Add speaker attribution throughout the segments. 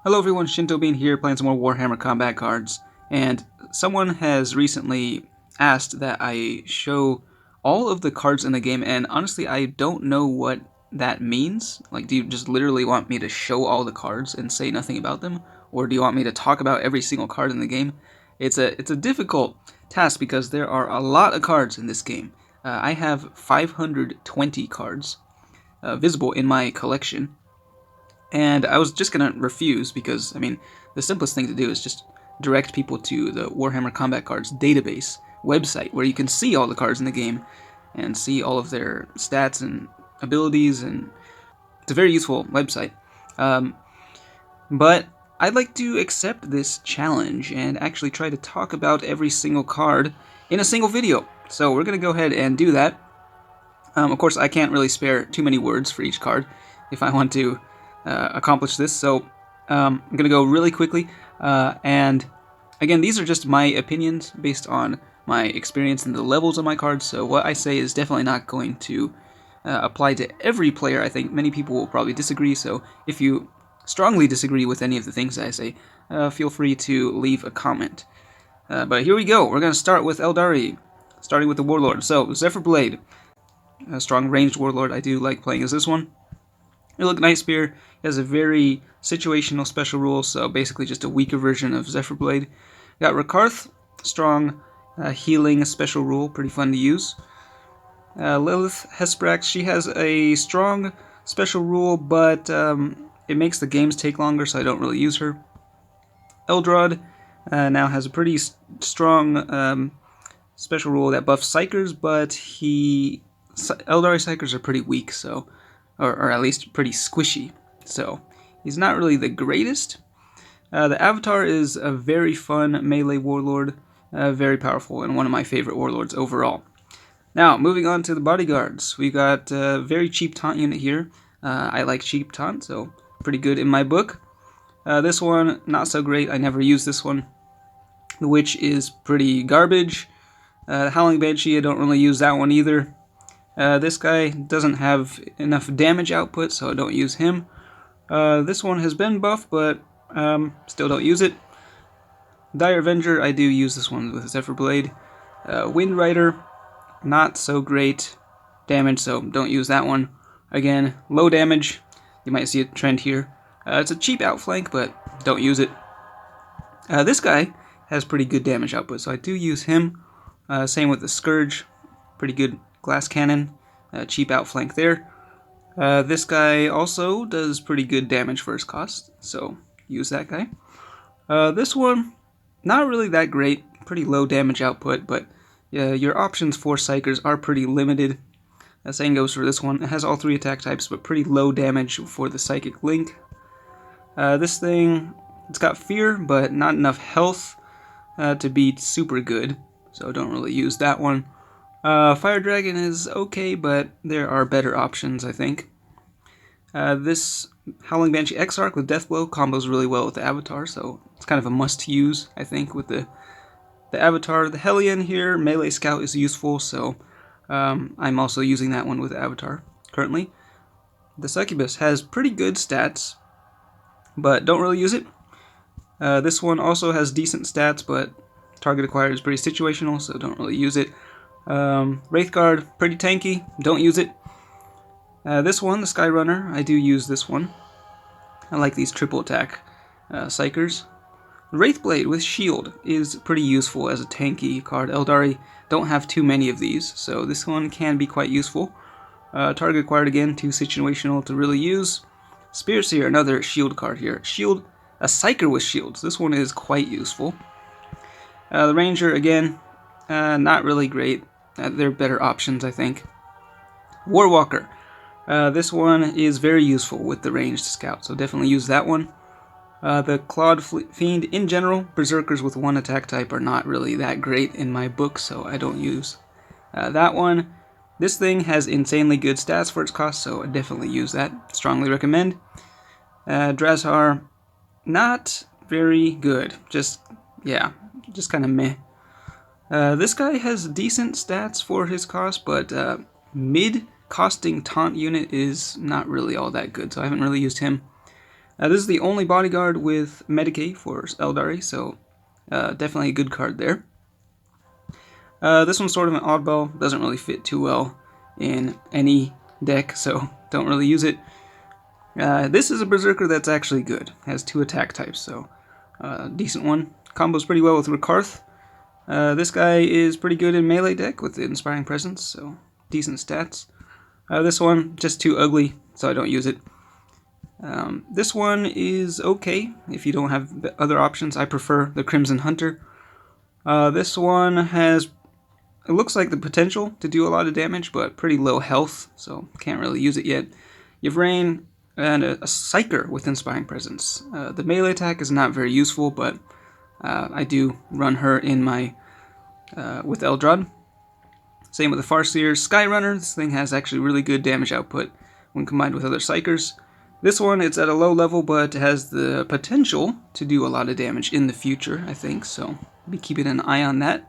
Speaker 1: Hello everyone, Shinto Bean here playing some more Warhammer combat cards, and someone has recently asked that I show all of the cards in the game, and honestly I don't know what that means. Like, do you just literally want me to show all the cards and say nothing about them? Or do you want me to talk about every single card in the game? It's a difficult task because there are a lot of cards in this game. I have 520 cards visible in my collection. And I was just going to refuse because, I mean, the simplest thing to do is just direct people to the Warhammer Combat Cards database website where you can see all the cards in the game and see all of their stats and abilities, and it's a very useful website. But I'd like to accept this challenge and actually try to talk about every single card in a single video. So we're going to go ahead and do that. Of course, I can't really spare too many words for each card if I want to accomplish this, so I'm going to go really quickly, and again, these are just my opinions based on my experience and the levels of my cards, so what I say is definitely not going to apply to every player. I think many people will probably disagree, so if you strongly disagree with any of the things I say, feel free to leave a comment. But here we go, we're going to start with Eldari, starting with the Warlord. So, Zephyr Blade, a strong ranged Warlord. I do like playing as this one. You look nice spear. It has a very situational special rule, so basically just a weaker version of Zephyr Blade. Got Rakarth, strong healing special rule, pretty fun to use. Lilith Hesprax, she has a strong special rule, but it makes the games take longer, so I don't really use her. Eldrad now has a pretty strong special rule that buffs Psykers, but Eldari Psykers are pretty weak, so or at least pretty squishy, so he's not really the greatest. The Avatar is a very fun melee warlord, very powerful, and one of my favorite warlords overall. Now, moving on to the bodyguards, we got a very cheap taunt unit here. I like cheap taunt, so pretty good in my book. This one, not so great, I never use this one. The Witch is pretty garbage. Howling Banshee, I don't really use that one either. This guy doesn't have enough damage output, so I don't use him. This one has been buffed, but still don't use it. Dire Avenger, I do use this one with Zephyr Blade. Wind Rider, not so great damage, so don't use that one. Again, low damage. You might see a trend here. It's a cheap outflank, but don't use it. This guy has pretty good damage output, so I do use him. Same with the Scourge, pretty good glass cannon, cheap outflank there. This guy also does pretty good damage for his cost, so use that guy. This one, not really that great, pretty low damage output, but your options for Psykers are pretty limited. Same goes for this one. It has all three attack types, but pretty low damage for the Psychic Link. This thing, it's got Fear, but not enough health to be super good, so don't really use that one. Fire Dragon is okay, but there are better options, I think. This Howling Banshee Exarch with Deathblow combos really well with the Avatar, so it's kind of a must-use, I think, with the Avatar. The Hellion here, Melee Scout is useful, so I'm also using that one with the Avatar currently. The Succubus has pretty good stats, but don't really use it. This one also has decent stats, but target acquired is pretty situational, so don't really use it. Wraithguard, pretty tanky, don't use it. This one, the Skyrunner, I do use this one. I like these triple attack Psykers. Wraithblade with Shield is pretty useful as a tanky card. Eldari don't have too many of these, so this one can be quite useful. Target acquired again, too situational to really use. Spearseer, another shield card here. Shield, a Psyker with shields. This one is quite useful. The Ranger, again, not really great. There are better options, I think. Warwalker. This one is very useful with the ranged scout, so definitely use that one. The Clawed Fiend, in general, Berserkers with one attack type are not really that great in my book, so I don't use that one. This thing has insanely good stats for its cost, so I definitely use that. Strongly recommend. Drazhar, not very good. Just kind of meh. This guy has decent stats for his cost, but mid-costing taunt unit is not really all that good, so I haven't really used him. This is the only bodyguard with Medicae for Eldari, so definitely a good card there. This one's sort of an oddball, doesn't really fit too well in any deck, so don't really use it. This is a Berserker that's actually good, has 2 attack types, so decent one. Combos pretty well with Rekarth. This guy is pretty good in melee deck with the Inspiring Presence, so decent stats. This one, just too ugly, so I don't use it. This one is okay if you don't have other options. I prefer the Crimson Hunter. This one has, it looks like the potential to do a lot of damage, but pretty low health, so can't really use it yet. You have Rain and a Psyker with Inspiring Presence. The melee attack is not very useful, but I do run her in my with Eldrad. Same with the Farseer. Skyrunner, this thing has actually really good damage output when combined with other Psykers. This one, it's at a low level, but has the potential to do a lot of damage in the future, I think, so be keeping an eye on that.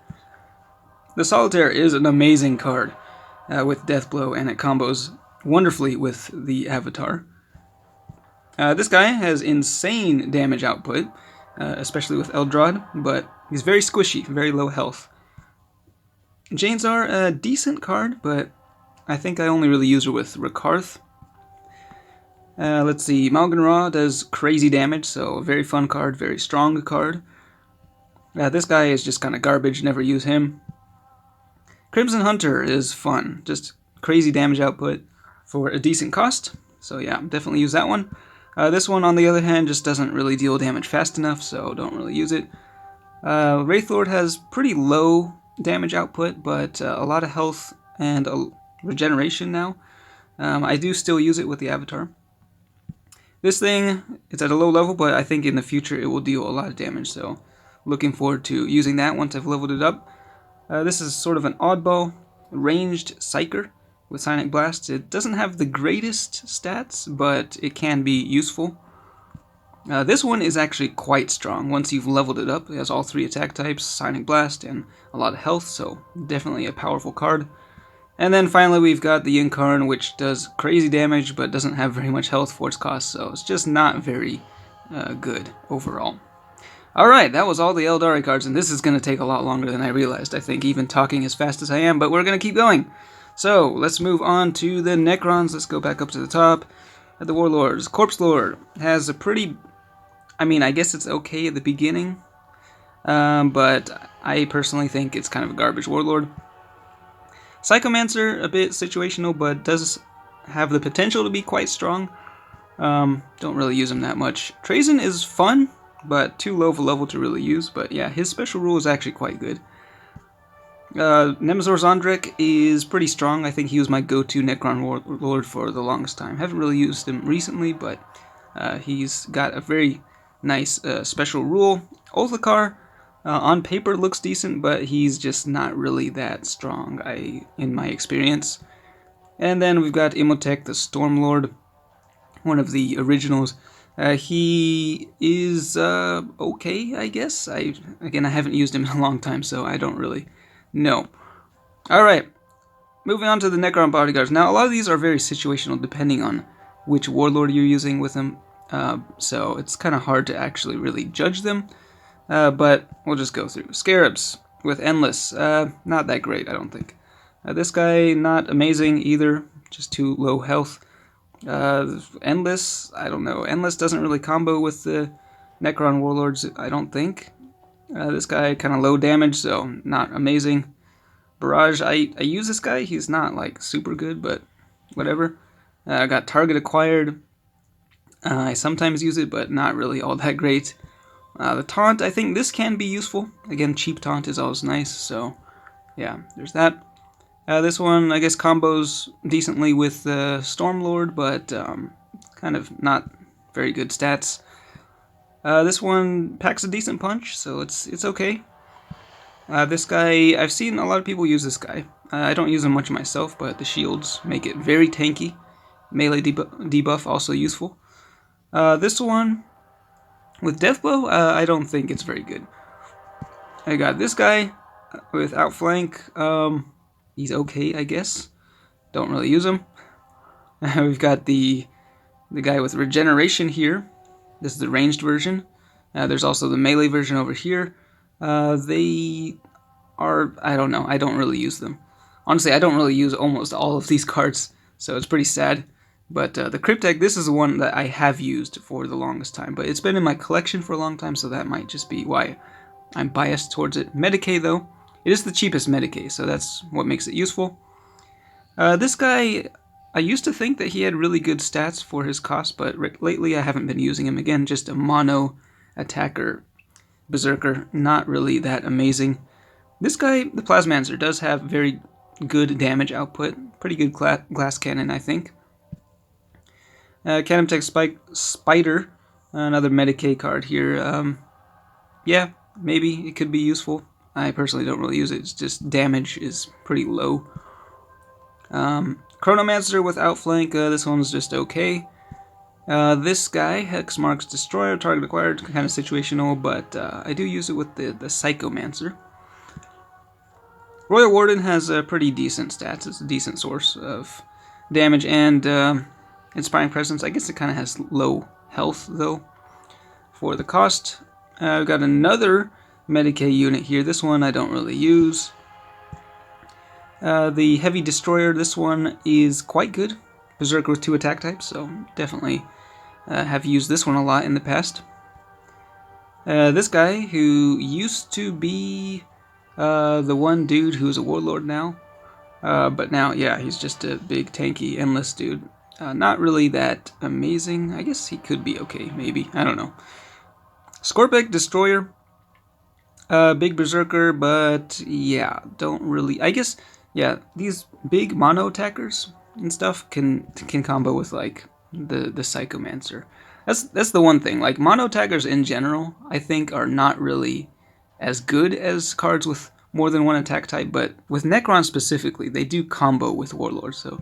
Speaker 1: The Solitaire is an amazing card with Deathblow, and it combos wonderfully with the Avatar. This guy has insane damage output, especially with Eldrad, but he's very squishy, very low health. Janes are a decent card, but I think I only really use her with Rekarth. Let's see, Malgan Ra does crazy damage, so a very fun card, very strong card. This guy is just kind of garbage, never use him. Crimson Hunter is fun, just crazy damage output for a decent cost, so yeah, definitely use that one. This one, on the other hand, just doesn't really deal damage fast enough, so don't really use it. Wraithlord has pretty low damage output, but a lot of health and regeneration now. I do still use it with the Avatar. This thing, it's at a low level, but I think in the future it will deal a lot of damage, so looking forward to using that once I've leveled it up. This is sort of an oddball, ranged Psyker with Sonic Blast. It doesn't have the greatest stats, but it can be useful. This one is actually quite strong. Once you've leveled it up, it has all 3 attack types, Sonic Blast, and a lot of health, so definitely a powerful card. And then finally we've got the Incarn, which does crazy damage, but doesn't have very much health for its cost, so it's just not very good overall. Alright, that was all the Eldari cards, and this is going to take a lot longer than I realized, I think, even talking as fast as I am, but we're going to keep going. So, let's move on to the Necrons. Let's go back up to the top. The Warlords. Corpse Lord has a pretty, I mean, I guess it's okay at the beginning, but I personally think it's kind of a garbage Warlord. Psychomancer, a bit situational, but does have the potential to be quite strong. Don't really use him that much. Trazen is fun, but too low of a level to really use, but yeah, his special rule is actually quite good. Nemazor Zondrek is pretty strong. I think he was my go-to Necron Warlord for the longest time. Haven't really used him recently, but he's got a very nice special rule. Othakar, on paper looks decent, but he's just not really that strong, in my experience. And then we've got Imhotep, the Stormlord, one of the originals. He is okay, I guess. Again, I haven't used him in a long time, so I don't really know. Alright, moving on to the Necron bodyguards. Now, a lot of these are very situational, depending on which warlord you're using with them, so it's kind of hard to actually really judge them, but we'll just go through. Scarabs with Endless, not that great, I don't think. This guy, not amazing either, just too low health. Endless, I don't know. Endless doesn't really combo with the Necron warlords, I don't think. This guy kind of low damage, so not amazing. Barrage, I use this guy. He's not like super good, but whatever. I got Target acquired. I sometimes use it, but not really all that great. The Taunt, I think this can be useful. Again, cheap Taunt is always nice, so yeah, there's that. This one, I guess, combos decently with the Stormlord, but kind of not very good stats. This one packs a decent punch, so it's okay. This guy, I've seen a lot of people use this guy. I don't use him much myself, but the shields make it very tanky. Melee debuff also useful. This one, with Deathblow, I don't think it's very good. I got this guy with Outflank. He's okay, I guess. Don't really use him. We've got the guy with Regeneration here. This is the ranged version. There's also the melee version over here. They are, I don't know, I don't really use them. Honestly, I don't really use almost all of these cards, so it's pretty sad. But the Cryptek, this is the one that I have used for the longest time, but it's been in my collection for a long time, so that might just be why I'm biased towards it. Medicae, though, it is the cheapest Medicae, so that's what makes it useful. This guy, I used to think that he had really good stats for his cost, but lately I haven't been using him. Again, just a mono attacker, berserker, not really that amazing. This guy, the Plasmancer, does have very good damage output, pretty good glass cannon, I think. Canoptech Spider, another Medicae card here. Yeah, maybe it could be useful. I personally don't really use it, it's just damage is pretty low. Chronomancer with Outflank, this one's just okay. This guy, Hexmark's Destroyer, target acquired, kind of situational, but I do use it with the Psychomancer. Royal Warden has a pretty decent stats, it's a decent source of damage and Inspiring Presence. I guess it kind of has low health, though, for the cost. I've got another Medicae unit here. This one I don't really use. The Heavy Destroyer, this one is quite good. Berserker with 2 attack types, so definitely have used this one a lot in the past. This guy, who used to be the one dude who's a warlord now, but now, yeah, he's just a big, tanky, endless dude. Not really that amazing. I guess he could be okay, maybe. I don't know. Scorpic Destroyer, big berserker, but yeah, don't really. I guess, yeah, these big mono attackers and stuff can combo with like the Psychomancer. That's the one thing. Like mono attackers in general, I think are not really as good as cards with more than one attack type, but with Necron specifically, they do combo with Warlords, so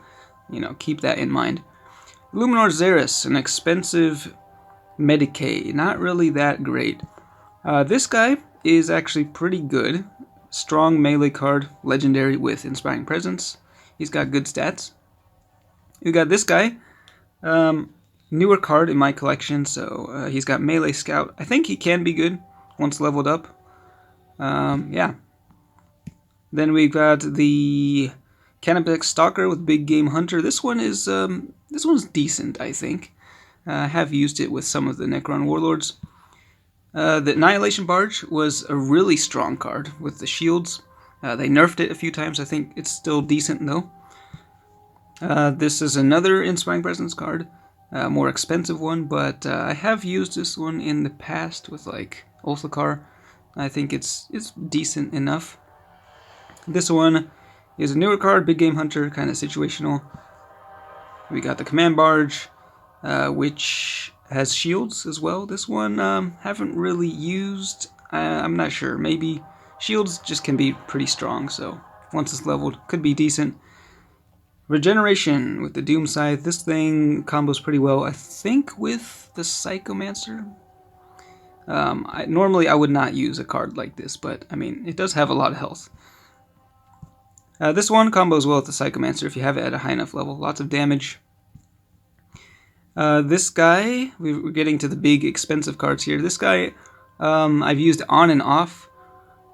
Speaker 1: you know, keep that in mind. Luminor Xeris, an expensive Medicae, not really that great. This guy is actually pretty good. Strong melee card, legendary with Inspiring Presence. He's got good stats. We got this guy, newer card in my collection, so he's got Melee Scout. I think he can be good once leveled up. Yeah. Then we've got the Canoptech Stalker with Big Game Hunter. This one is this one's decent, I think. I have used it with some of the Necron Warlords. The Annihilation Barge was a really strong card with the shields. They nerfed it a few times. I think it's still decent though. This is another Inspiring Presence card, more expensive one, but I have used this one in the past with like Ulthakar. I think it's decent enough. This one is a newer card, Big Game Hunter, kind of situational. We got the Command Barge, which has shields as well. This one haven't really used. I'm not sure. Maybe shields just can be pretty strong, so once it's leveled, could be decent. Regeneration with the Doom Scythe. This thing combos pretty well, I think, with the Psychomancer. Normally I would not use a card like this, but I mean, it does have a lot of health. This one combos well with the Psychomancer if you have it at a high enough level. Lots of damage. This guy, we're getting to the big expensive cards here. This guy, I've used on and off.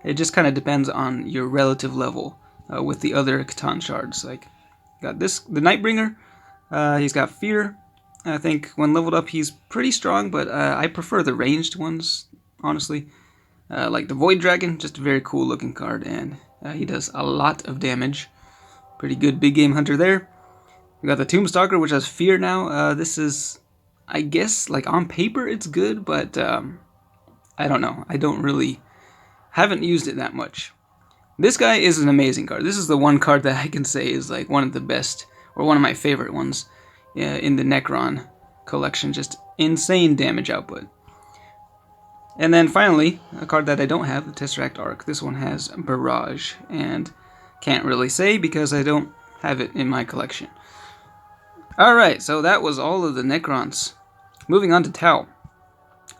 Speaker 1: It just kind of depends on your relative level with the other Catan shards. Like, got this, the Nightbringer. He's got Fear. I think when leveled up, he's pretty strong, but I prefer the ranged ones, honestly. Like the Void Dragon, just a very cool looking card, and he does a lot of damage. Pretty good Big Game Hunter there. We got the Tombstalker, which has Fear now. This is, I guess, like on paper it's good, but I don't know. I haven't used it that much. This guy is an amazing card. This is the one card that I can say is like one of the best, or one of my favorite ones in the Necron collection. Just insane damage output. And then finally, a card that I don't have, the Tesseract Arc. This one has Barrage, and can't really say because I don't have it in my collection. Alright, so that was all of the Necrons. Moving on to Tau.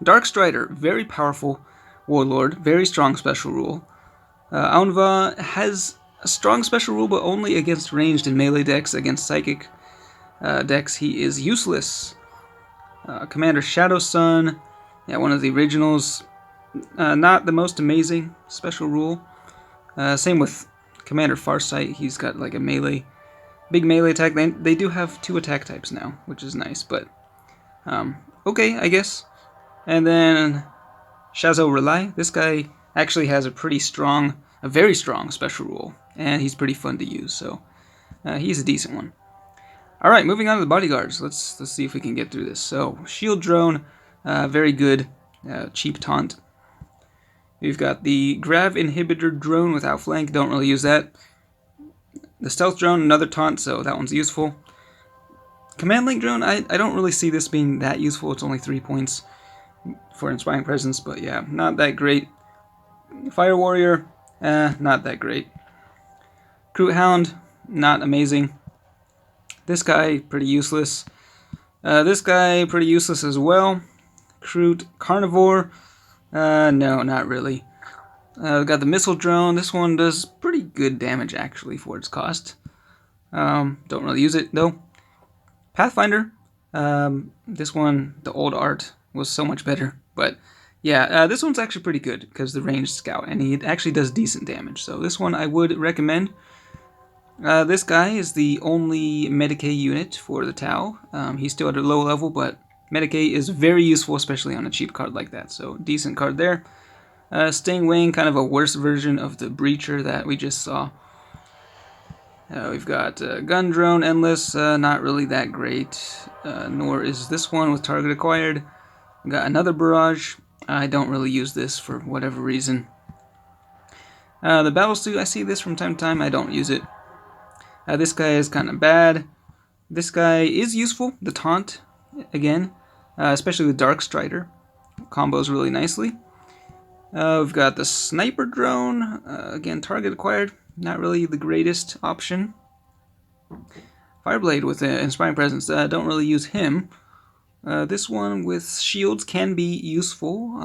Speaker 1: Dark Strider, very powerful warlord, very strong special rule. Aunva has a strong special rule, but only against ranged and melee decks. Against psychic decks, he is useless. Commander Shadow Sun, yeah, one of the originals. Not the most amazing special rule. Same with Commander Farsight. He's got like a melee, big melee attack. They do have 2 attack types now, which is nice, but okay, I guess. And then Shazo Relay. This guy actually has a very strong special rule, and he's pretty fun to use, so he's a decent one. All right, moving on to the bodyguards. Let's see if we can get through this. So, shield drone, very good, cheap taunt. We've got the grav inhibitor drone without flank. Don't really use that. The stealth drone, another taunt, so that one's useful. Command link drone, I don't really see this being that useful. It's only 3 points for inspiring presence, but yeah, not that great. Fire warrior, not that great. Kroot hound, not amazing. This guy, pretty useless. This guy, pretty useless as well. Kroot carnivore, no, not really. We've got the missile drone. This one does pretty good damage, actually, for its cost. Don't really use it, though. Pathfinder, this one, the old art, was so much better. But, yeah, this one's actually pretty good, because the ranged scout, and he actually does decent damage. So this one I would recommend. This guy is the only Medicae unit for the Tau. He's still at a low level, but Medicae is very useful, especially on a cheap card like that. So, decent card there. Stingwing, kind of a worse version of the Breacher that we just saw. We've got Gun Drone, Endless, not really that great. Nor is this one with target acquired. We've got another Barrage. I don't really use this for whatever reason. The Battle Suit, I see this from time to time. I don't use it. This guy is kind of bad. This guy is useful, the taunt, again, especially with Dark Strider. Combos really nicely. We've got the Sniper Drone, again, target acquired, not really the greatest option. Fireblade with Inspiring Presence, don't really use him. This one with shields can be useful.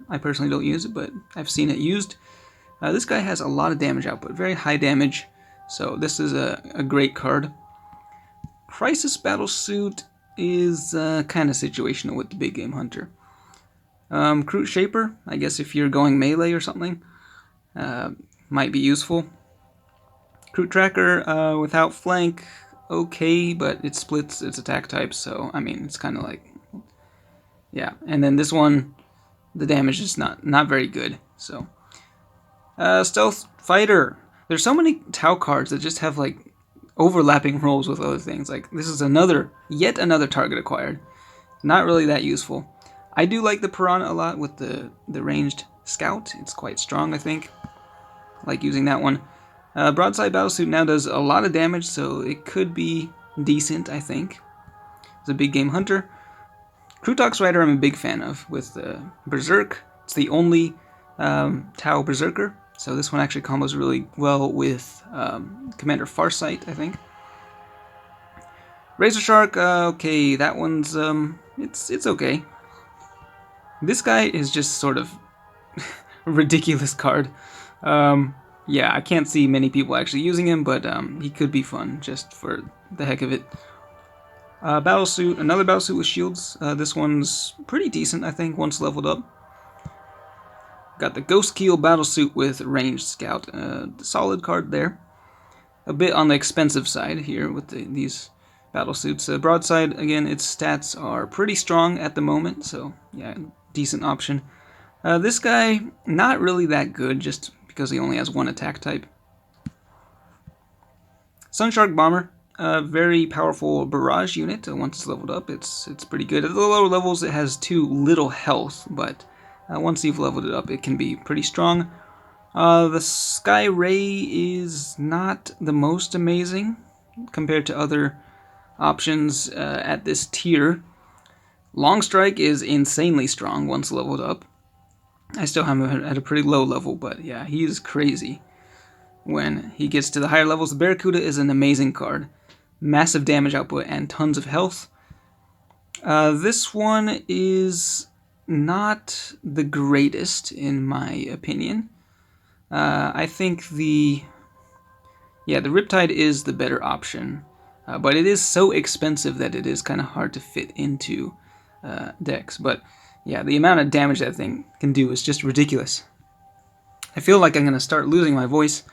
Speaker 1: I personally don't use it, but I've seen it used. This guy has a lot of damage output, very high damage. So this is a great card. Crisis Battle Suit is kind of situational with the Big Game Hunter. Kroot Shaper, I guess if you're going melee or something, might be useful. Kroot Tracker without flank, okay, but it splits its attack types, so I mean it's kind of like, yeah. And then this one, the damage is not very good. So Stealth Fighter. There's so many Tau cards that just have like overlapping roles with other things. Like this is yet another target acquired. Not really that useful. I do like the Piranha a lot with the ranged scout. It's quite strong, I think. I like using that one. Broadside Battlesuit now does a lot of damage, so it could be decent, I think. It's a Big Game Hunter. Krutox Rider I'm a big fan of with Berserk. It's the only Tau Berserker. So this one actually combos really well with Commander Farsight, I think. Razor Shark, okay, that one's it's okay. This guy is just sort of a ridiculous card. Yeah, I can't see many people actually using him, but he could be fun just for the heck of it. Battlesuit, another Battlesuit with shields. This one's pretty decent, I think, once leveled up. Got the Ghost Keel Battlesuit with Ranged Scout. Solid card there. A bit on the expensive side here with these Battlesuits. Broadside, again, its stats are pretty strong at the moment, so yeah, decent option. This guy, not really that good, just because he only has one attack type. Sunshark Bomber, a very powerful barrage unit. Once it's leveled up, it's pretty good. At the lower levels, it has too little health, but once you've leveled it up, it can be pretty strong. The Sky Ray is not the most amazing compared to other options at this tier. Long Strike is insanely strong once leveled up. I still have him at a pretty low level, but yeah, he is crazy. When he gets to the higher levels, the Barracuda is an amazing card. Massive damage output and tons of health. This one is not the greatest in my opinion. I think the Riptide is the better option, but it is so expensive that it is kind of hard to fit into decks. But yeah, the amount of damage that thing can do is just ridiculous. I feel like I'm going to start losing my voice,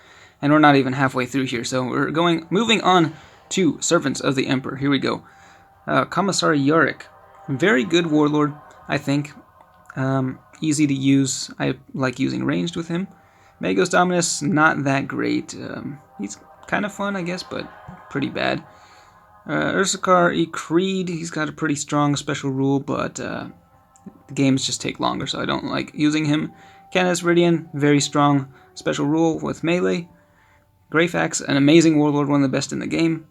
Speaker 1: and we're not even halfway through here. So we're moving on to Servants of the Emperor. Here we go. Commissar Yarick. Very good warlord, I think. Easy to use. I like using ranged with him. Magos Dominus, not that great. He's kind of fun, I guess, but pretty bad. Ursukar E. Creed, he's got a pretty strong special rule, but the games just take longer, so I don't like using him. Canis Viridian, very strong special rule with melee. Greyfax, an amazing warlord, one of the best in the game.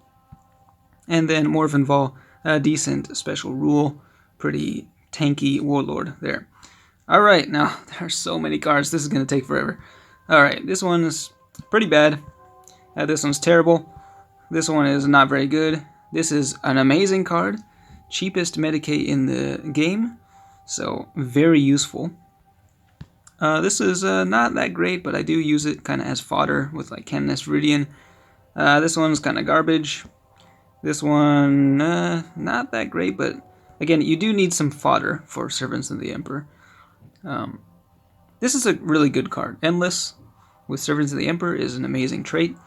Speaker 1: And then Morvenval, a decent special rule, pretty tanky warlord there. Alright, now, there are so many cards, this is going to take forever. Alright, this one is pretty bad. This one's terrible. This one is not very good. This is an amazing card. Cheapest Medicae in the game, so very useful. This is not that great, but I do use it kind of as fodder with like Canis Viridian. This one's kind of garbage. This one, not that great, but again, you do need some fodder for Servants of the Emperor. This is a really good card. Endless with Servants of the Emperor is an amazing trait.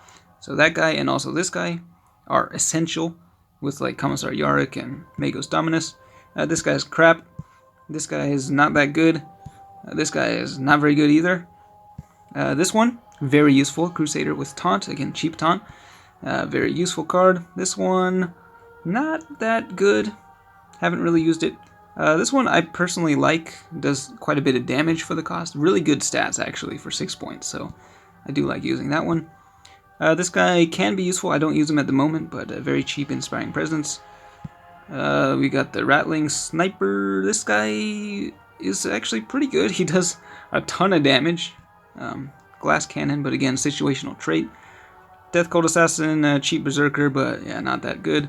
Speaker 1: So that guy and also this guy are essential with like Commissar Yarick and Magos Dominus. This guy's crap. This guy is not that good. This guy is not very good either. This one, very useful. Crusader with Taunt. Again, cheap Taunt. Very useful card. This one, not that good. Haven't really used it. This one I personally like. Does quite a bit of damage for the cost. Really good stats, actually, for 6 points. So I do like using that one. This guy can be useful. I don't use him at the moment, but very cheap Inspiring Presence. We got the Rattling Sniper. This guy is actually pretty good. He does a ton of damage. Glass Cannon, but again, situational trait. Death Cult Assassin, cheap Berserker, but yeah, not that good.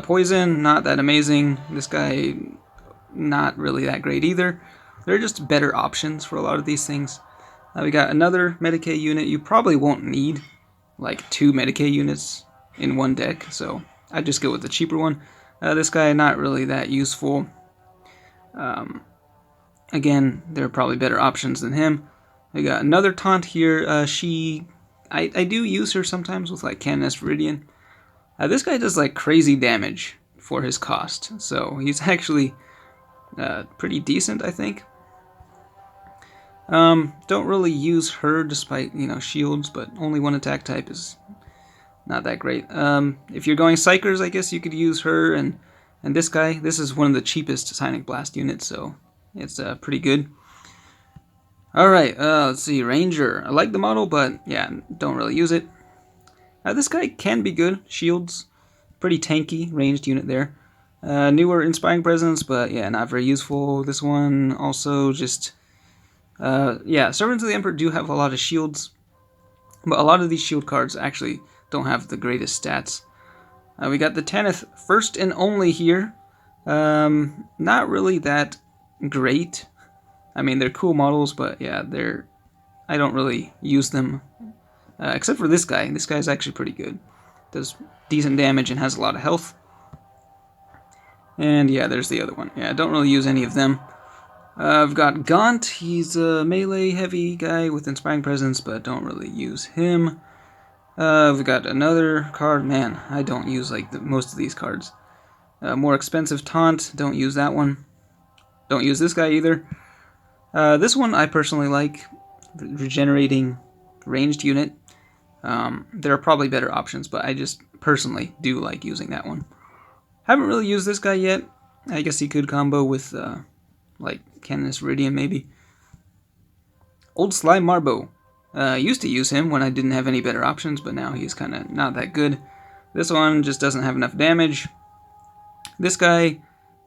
Speaker 1: Poison, not that amazing. This guy, not really that great either. There are just better options for a lot of these things. We got another Medicae unit. You probably won't need like 2 Medicae units in one deck, so I'd just go with the cheaper one. This guy, not really that useful. Again, there are probably better options than him. We got another Taunt here. I do use her sometimes with like Canis Viridian. This guy does like crazy damage for his cost, so he's actually pretty decent, I think. Don't really use her despite, shields, but only one attack type is not that great. If you're going Psychers, I guess you could use her and this guy. This is one of the cheapest Psionic Blast units, so it's pretty good. Alright, let's see, Ranger. I like the model, but yeah, don't really use it. This guy can be good. Shields, pretty tanky, ranged unit there. Newer Inspiring Presence, but yeah, not very useful. This one also just... yeah, Servants of the Emperor do have a lot of shields, but a lot of these shield cards actually don't have the greatest stats. We got the Tanith First and Only here. Not really that great. I mean, they're cool models, but yeah, I don't really use them. Except for this guy. This guy's actually pretty good. Does decent damage and has a lot of health. And yeah, there's the other one. Yeah, I don't really use any of them. I've got Gaunt. He's a melee heavy guy with Inspiring Presence, but don't really use him. We've got another card. Man, I don't use like most of these cards. More expensive Taunt. Don't use that one. Don't use this guy either. This one I personally like. Regenerating ranged unit. There are probably better options, but I just personally do like using that one. Haven't really used this guy yet. I guess he could combo with like Canis Viridian maybe. Old Sly Marbo. Used to use him when I didn't have any better options, but now he's kind of not that good. This one just doesn't have enough damage. This guy,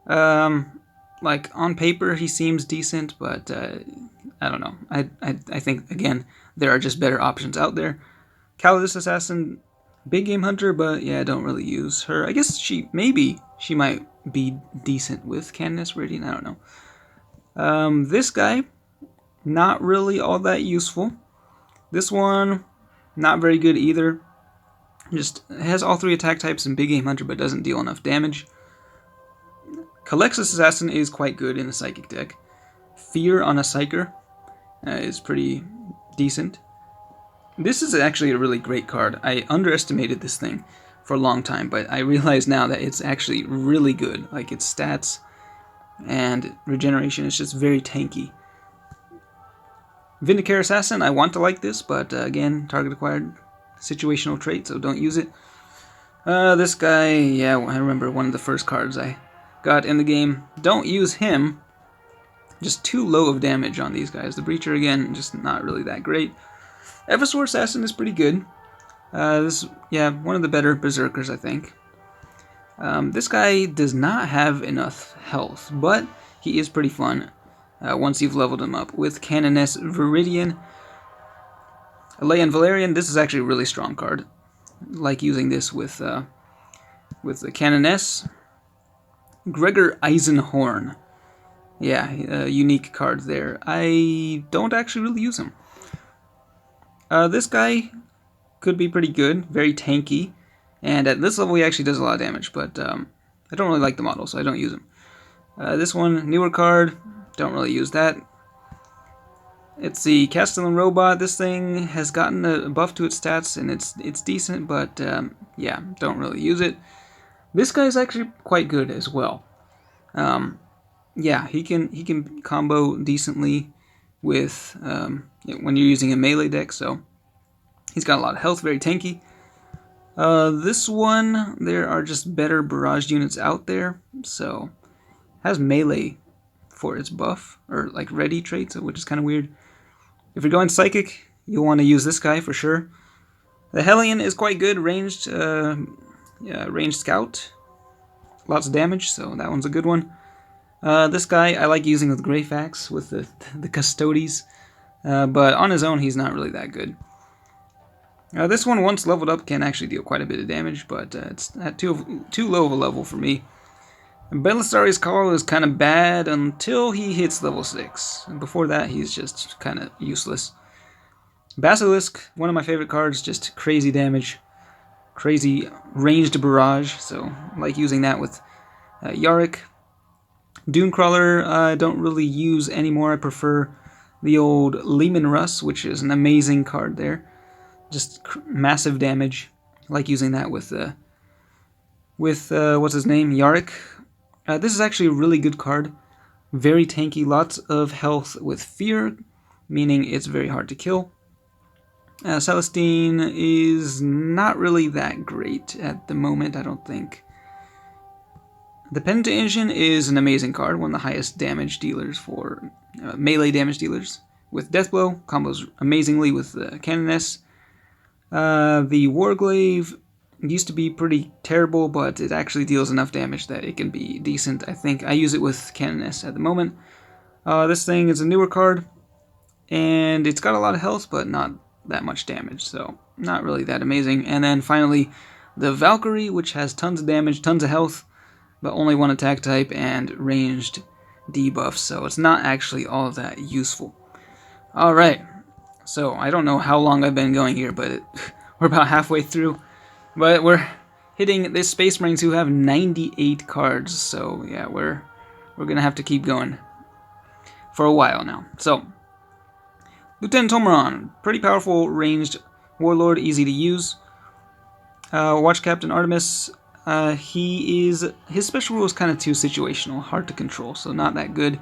Speaker 1: like on paper he seems decent, but I don't know. I think again there are just better options out there. Calidus Assassin, big game hunter, but yeah, I don't really use her. I guess she might be decent with Canis Viridian. I don't know. This guy, not really all that useful. This one, not very good either. Just has all 3 attack types and big game hunter, but doesn't deal enough damage. Calexis Assassin is quite good in a Psychic deck. Fear on a Psyker is pretty decent. This is actually a really great card. I underestimated this thing for a long time, but I realize now that it's actually really good. Like, its stats and regeneration is just very tanky. Vindicare Assassin, I want to like this, but again, target acquired situational trait, so don't use it. This guy, yeah, I remember one of the first cards I got in the game. Don't use him. Just too low of damage on these guys. The Breacher, again, just not really that great. Eversor Assassin is pretty good. Yeah, one of the better Berserkers, I think. This guy does not have enough health, but he is pretty fun once you've leveled him up. With Canoness Viridian, Leon Valerian, this is actually a really strong card. I like using this with the Canoness. Gregor Eisenhorn. Yeah, unique card there. I don't actually really use him. This guy could be pretty good, very tanky, and at this level he actually does a lot of damage, but I don't really like the model, so I don't use him. This one, newer card, don't really use that. It's the Castellan Robot. This thing has gotten a buff to its stats, and it's decent, but yeah, don't really use it. This guy is actually quite good as well. Yeah, he can combo decently with when you're using a melee deck, so he's got a lot of health, very tanky. This one, there are just better barrage units out there, so has melee for its buff, or like ready traits, which is kind of weird. If you're going Psychic, you'll want to use this guy for sure. The Hellion is quite good, ranged scout, lots of damage, so that one's a good one. This guy I like using with Greyfax, with the Custodes, but on his own he's not really that good. This one, once leveled up, can actually deal quite a bit of damage, but it's at too low of a level for me. Belisarius Call is kind of bad until he hits level 6. And before that, he's just kind of useless. Basilisk, one of my favorite cards, just crazy damage. Crazy ranged barrage, so I like using that with Yarick. Dunecrawler, I don't really use anymore. I prefer the old Lehman Russ, which is an amazing card there. Just massive damage. I like using that with what's his name, Yarick. This is actually a really good card. Very tanky, lots of health with Fear, meaning it's very hard to kill. Celestine is not really that great at the moment, I don't think. The Penitent Engine is an amazing card, one of the highest damage dealers for melee damage dealers. With Deathblow, combos amazingly with the Canoness. The Warglaive used to be pretty terrible, but it actually deals enough damage that it can be decent, I think. I use it with Canoness at the moment. This thing is a newer card, and it's got a lot of health, but not that much damage, so not really that amazing. And then finally, the Valkyrie, which has tons of damage, tons of health, but only one attack type and ranged debuffs, so it's not actually all that useful. Alright, so I don't know how long I've been going here, but we're about halfway through. But we're hitting this Space Marines who have 98 cards, so yeah, we're gonna have to keep going for a while now. So, Lieutenant Tomaron, pretty powerful ranged warlord, easy to use. Watch Captain Artemis, his special rule is kind of too situational, hard to control, so not that good.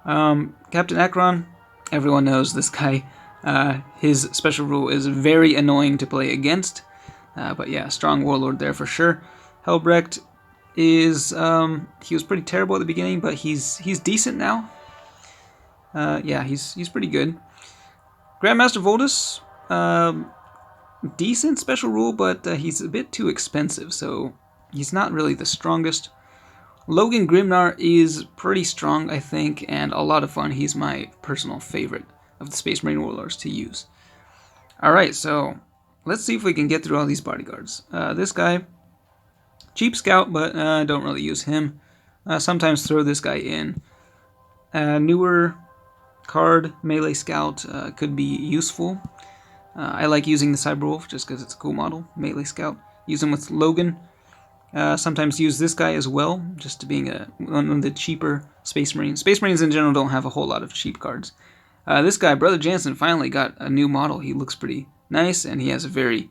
Speaker 1: Captain Necron, everyone knows this guy. His special rule is very annoying to play against. But yeah, strong warlord there for sure. Helbrecht is, he was pretty terrible at the beginning, but he's decent now. Yeah, he's pretty good. Grandmaster Voldus, decent special rule, but he's a bit too expensive, so he's not really the strongest. Logan Grimnar is pretty strong, I think, and a lot of fun. He's my personal favorite of the Space Marine warlords to use. Alright, so let's see if we can get through all these bodyguards. This guy, cheap scout, but I don't really use him. Sometimes throw this guy in. Newer card, melee scout, could be useful. I like using the Cyberwolf just because it's a cool model, melee scout. Use him with Logan. Sometimes use this guy as well, just to being one of the cheaper Space Marines. Space Marines in general don't have a whole lot of cheap cards. This guy, Brother Jansen, finally got a new model. He looks pretty nice, and he has a very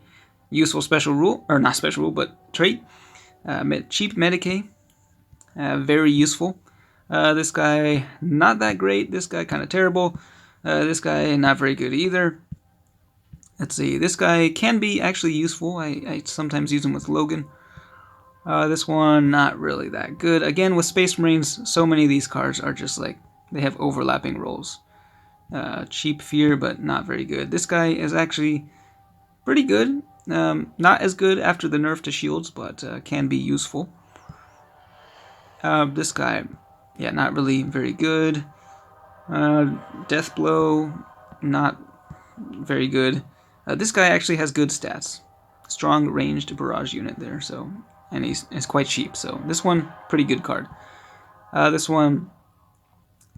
Speaker 1: useful special rule, or not special rule, but trait. Cheap Medicae, very useful. This guy, not that great. This guy, kind of terrible. This guy, not very good either. Let's see, this guy can be actually useful. I sometimes use him with Logan. This one, not really that good. Again, with Space Marines, so many of these cards are just like, they have overlapping roles. Cheap Fear, but not very good. This guy is actually pretty good. Not as good after the nerf to shields, but can be useful. This guy, yeah, not really very good. Death Blow, not very good. This guy actually has good stats. Strong ranged barrage unit there, so, and he's quite cheap, so this one, pretty good card. This one,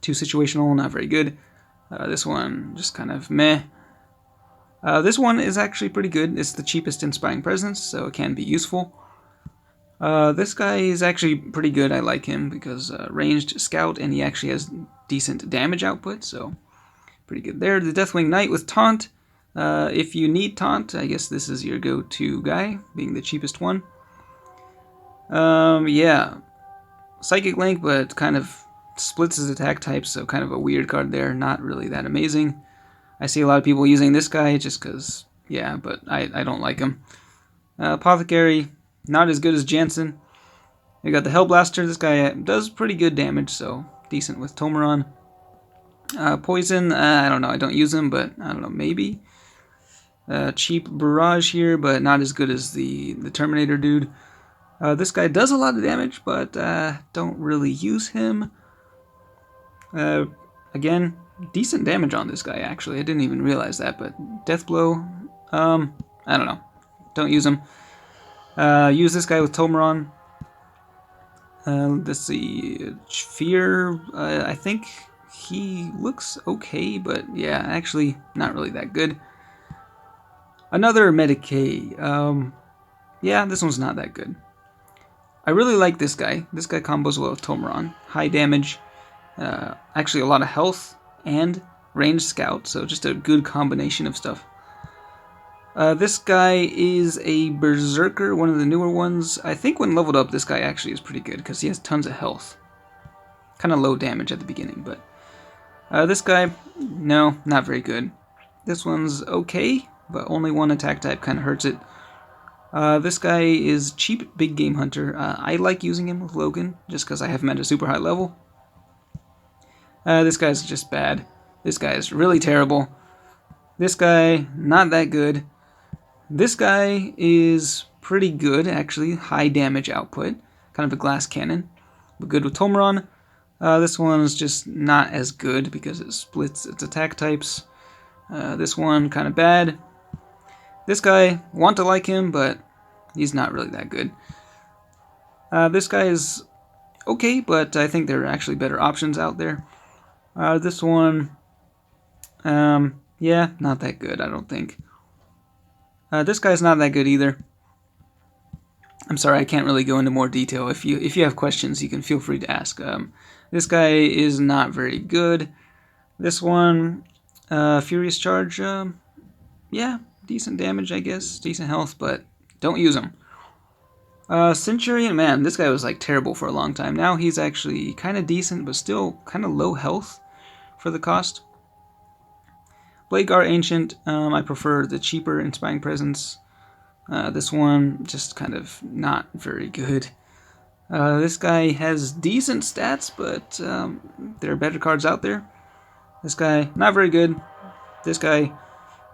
Speaker 1: too situational, not very good. This one, just kind of meh. This one is actually pretty good. It's the cheapest Inspiring Presence, so it can be useful. This guy is actually pretty good. I like him because ranged scout, and he actually has decent damage output, so pretty good there. The Deathwing Knight with Taunt. If you need Taunt, I guess this is your go-to guy, being the cheapest one. Yeah. Psychic Link, but kind of splits his attack types, so kind of a weird card there. Not really that amazing. I see a lot of people using this guy just because, yeah, but I don't like him. Apothecary, not as good as Jansen. We got the Hellblaster. This guy does pretty good damage, so decent with Tomeron. Poison, I don't know. I don't use him, but I don't know, maybe. Cheap Barrage here, but not as good as the Terminator dude. This guy does a lot of damage, but don't really use him. Again, decent damage on this guy, actually. I didn't even realize that, but Death Blow, I don't know. Don't use him. Use this guy with Tomeron. Let's see. Fear, I think he looks okay, but yeah, actually not really that good. Another Medicae. Yeah, this one's not that good. I really like this guy. This guy combos well with Tomeron. High damage, actually a lot of health, and ranged scout, so just a good combination of stuff. This guy is a Berserker, one of the newer ones. I think when leveled up, this guy actually is pretty good, because he has tons of health. Kind of low damage at the beginning, but... this guy, no, not very good. This one's okay, but only one attack type kind of hurts it. This guy is cheap big game hunter. I like using him with Logan, just because I have him at a super high level. This guy's just bad. This guy is really terrible. This guy, not that good. This guy is pretty good, actually. High damage output. Kind of a glass cannon. But good with Tomeron. This one's just not as good because it splits its attack types. This one, kind of bad. This guy, want to like him, but he's not really that good. This guy is okay, but I think there are actually better options out there. This one, yeah, not that good, I don't think. This guy's not that good either. I'm sorry, I can't really go into more detail. If you have questions, you can feel free to ask. This guy is not very good. This one, Furious Charge, yeah, decent damage, I guess. Decent health, but don't use him. Centurion, man, this guy was like terrible for a long time. Now he's actually kind of decent, but still kind of low health for the cost. Bladegar Ancient, I prefer the cheaper Inspiring Presence. This one, just kind of not very good. This guy has decent stats, but there are better cards out there. This guy, not very good. This guy,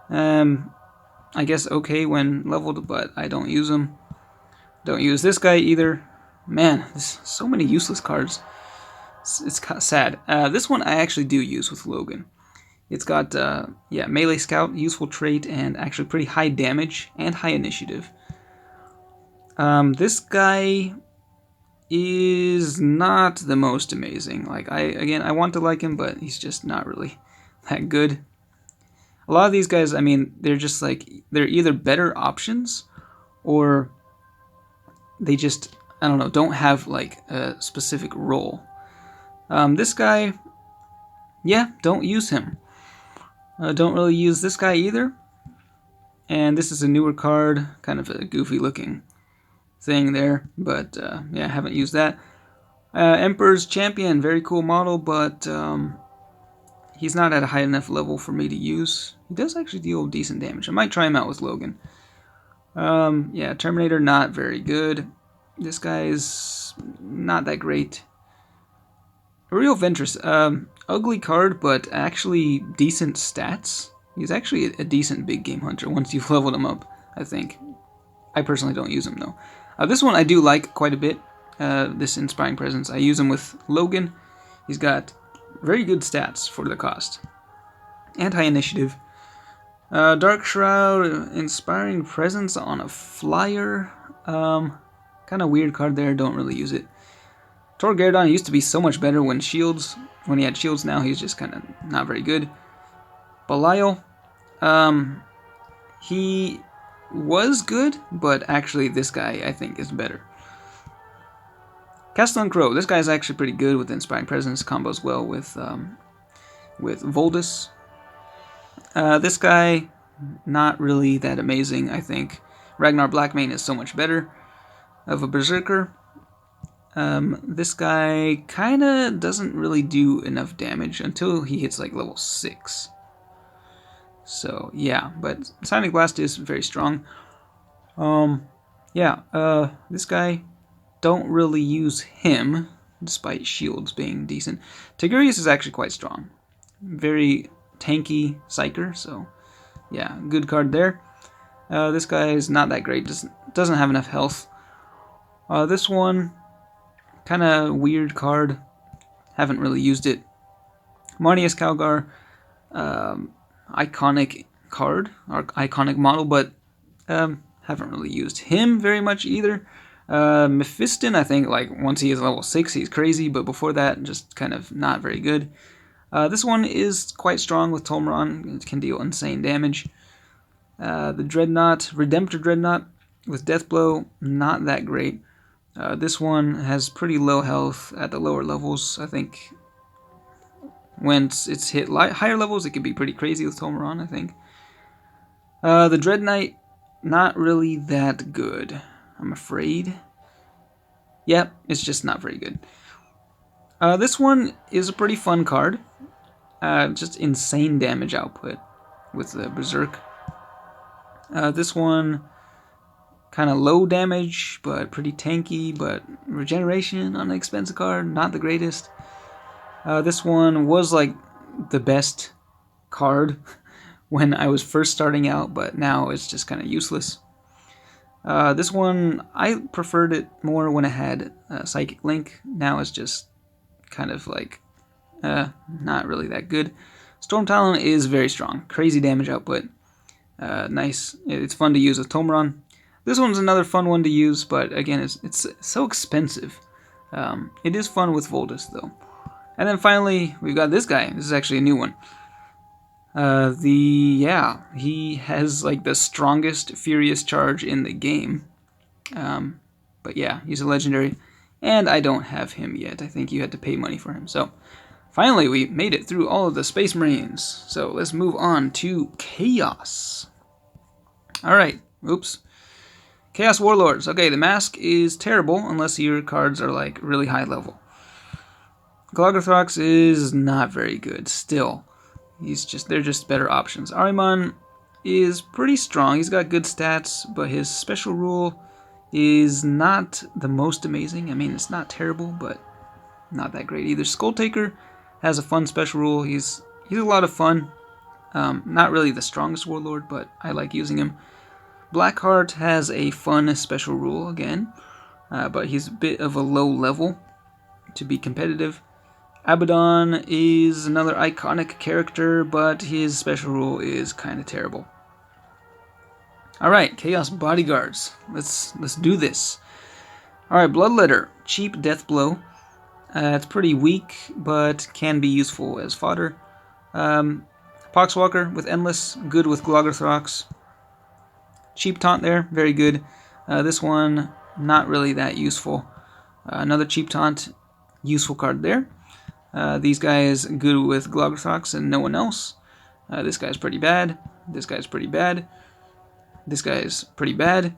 Speaker 1: I guess okay when leveled, but I don't use him. Don't use this guy either. Man, there's so many useless cards. It's kind of sad. This one I actually do use with Logan. It's got, yeah, Melee Scout, useful trait, and actually pretty high damage and high initiative. This guy is not the most amazing. Like, I want to like him, but he's just not really that good. A lot of these guys, I mean, they're just like, they're either better options, or they just I don't know, don't have like a specific role. This guy, yeah, don't use him. Don't really use this guy either. And this is a newer card, kind of a goofy looking thing there, but yeah, haven't used that. Emperor's Champion, very cool model, but he's not at a high enough level for me to use. He does actually deal decent damage. I might try him out with Logan. Yeah, Terminator, not very good. This guy is not that great. Real Ventress, ugly card, but actually decent stats. He's actually a decent big game hunter once you've leveled him up, I think. I personally don't use him, though. This one I do like quite a bit, this Inspiring Presence. I use him with Logan. He's got very good stats for the cost. And high initiative. Dark Shroud, Inspiring Presence on a flyer. Kind of weird card there, don't really use it. Torgerdon used to be so much better when he had shields. Now he's just kind of not very good. Belial, he was good, but actually this guy I think is better. Castellan Crow, this guy is actually pretty good with Inspiring Presence, combos well with Voldus. This guy, not really that amazing, I think. Ragnar Blackmane is so much better of a Berserker. This guy kinda doesn't really do enough damage until he hits like level 6. So yeah, but Sonic Blast is very strong. Yeah, this guy, don't really use him, despite shields being decent. Tigurius is actually quite strong. Very tanky Psyker, so yeah, good card there. This guy is not that great, doesn't have enough health. This one, kind of weird card, haven't really used it. Marnius Calgar, iconic card, or iconic model, but haven't really used him very much either. Mephiston, I think, like, once he is level 6, he's crazy, but before that, just kind of not very good. This one is quite strong with Tolmaron, it can deal insane damage. The Dreadnought, Redemptor Dreadnought, with Deathblow, not that great. This one has pretty low health at the lower levels, I think. Once it's hit higher levels, it can be pretty crazy with Tolmaron, I think. The Dread Knight, not really that good, I'm afraid. Yep, it's just not very good. This one is a pretty fun card. Just insane damage output with the Berserk. This one, kind of low damage, but pretty tanky, but regeneration on an expensive card, not the greatest. This one was like the best card when I was first starting out, but now it's just kind of useless. This one, I preferred it more when it had Psychic Link. Now it's just kind of like not really that good. Storm Talon is very strong, crazy damage output. Nice, it's fun to use with Tolmaron. This one's another fun one to use, but again, it's so expensive. It is fun with Voldus, though. And then finally, we've got this guy. This is actually a new one. He has like the strongest Furious Charge in the game. But yeah, he's a legendary, and I don't have him yet. I think you had to pay money for him. So finally, we made it through all of the Space Marines. So let's move on to Chaos. All right, oops. Chaos Warlords. Okay, the mask is terrible unless your cards are like really high level. Gloggothrax is not very good still. They're just better options. Ahriman is pretty strong. He's got good stats, but his special rule is not the most amazing. I mean, it's not terrible, but not that great either. Skulltaker has a fun special rule. He's a lot of fun. Not really the strongest warlord, but I like using him. Blackheart has a fun special rule again, but he's a bit of a low level to be competitive. Abaddon is another iconic character, but his special rule is kind of terrible. Alright, Chaos Bodyguards. Let's do this. Alright, Bloodletter. Cheap death blow. It's pretty weak, but can be useful as fodder. Poxwalker with Endless. Good with Gloggothrax. Cheap taunt there. Very good. This one, not really that useful. Another cheap taunt, useful card there. These guys good with Glogothox and no one else. This guy's pretty bad. This guy's pretty bad. This guy's pretty bad.